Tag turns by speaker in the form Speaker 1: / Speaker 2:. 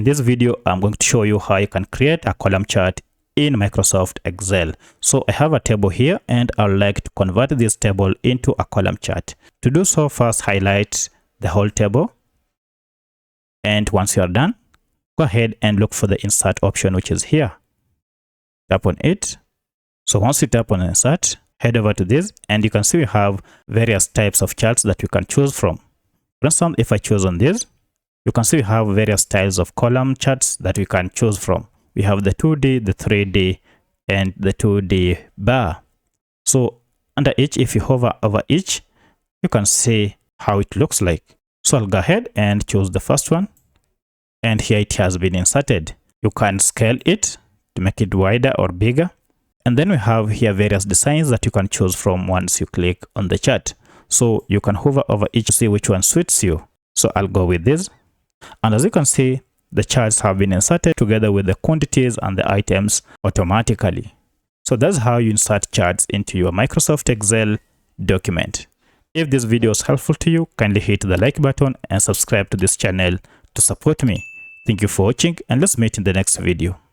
Speaker 1: In this video, I'm going to show you how you can create a column chart in Microsoft Excel. So I have a table here and I'd like to convert this table into a column chart. To do so, first highlight the whole table. And once you are done, go ahead and look for the insert option, which is here. Tap on it. So once you tap on insert, head over to this and you can see we have various types of charts that you can choose from. For instance, if I choose on this, you can see we have various styles of column charts that we can choose from. We have the 2D, the 3D, and the 2D bar. So under each, if you hover over each, you can see how it looks like. So I'll go ahead and choose the first one. And here it has been inserted. You can scale it to make it wider or bigger. And then we have here various designs that you can choose from once you click on the chart. So you can hover over each to see which one suits you. So I'll go with this. And as you can see, the charts have been inserted together with the quantities and the items automatically. So that's how you insert charts into your Microsoft Excel document. If this video is helpful to you, kindly hit the like button and subscribe to this channel to support me. Thank you for watching and let's meet in the next video.